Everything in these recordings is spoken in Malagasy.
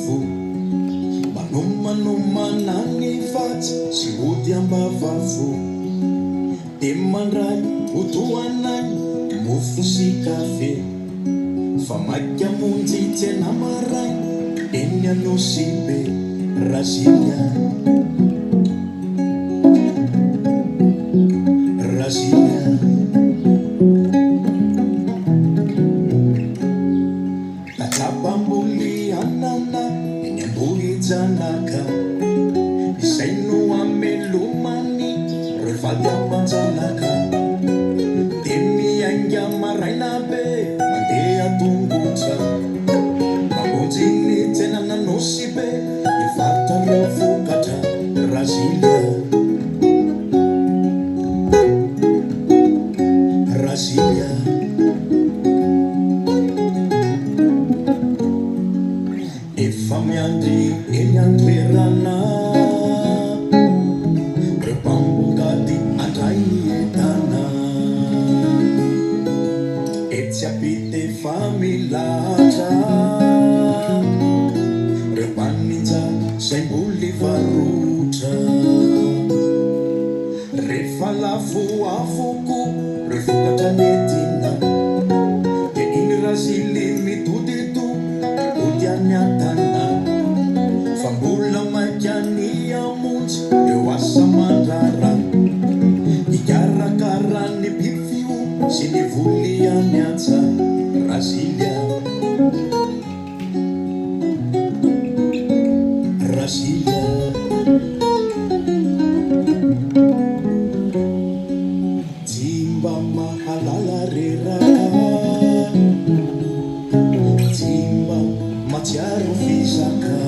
fo manomanomana ny fatsy sy ody ambavavo de mandray otoanay mofo sy kafe fa maika monjy tsena maray eny anosy be Brasilia Brasilia tatabamboly anana eny ambohijanaka izay no amelomany rehefaly amanjanaka de miainga maraina be mandeha tongotra mamonjy ny tsenana nosy be mivarotra reo vokatra Brasilia Brasilia efa miandry eny antoerana reo mpambongady andray ny entana etsy apite fa milatra reo mpaninja zay mboly varotra rehefa lafo afoko reo vokatra nentina de iny razily mitodito ody any antana fa mbola maikany amonjy eo asa mandrara ikarakarany bifio sy ny voly any antsa Brasilia Brasilia Timba mahalala reraka Timba matsiaro fizaka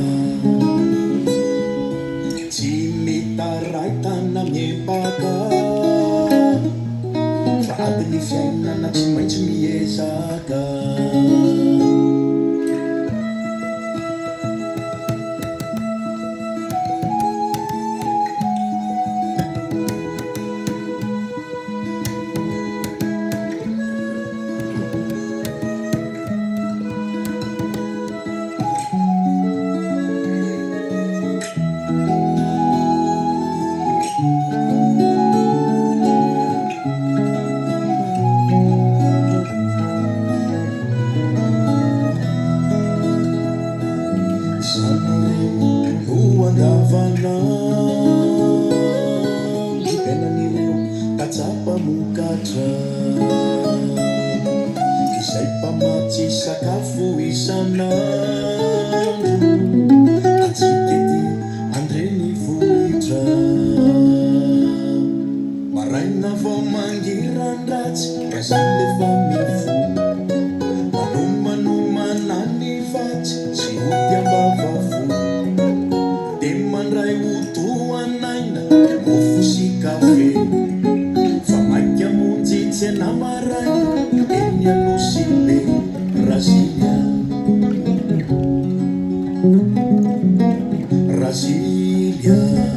tsy mitaray tana miepaka fa aby ny fiainana tsy maintsy miezaka Tenanireo katsapa mokatra izay mpamatsy sakafo isanandro atsikety andreny vohitra maraina vao mangirandratsy Brasilia efa mifo manomanomana ny vatsy sy ody ambavavo de mandray otoanaina mofo sy kafe fa maika monjy tsena maray eny anosy be Brasilia Brasilia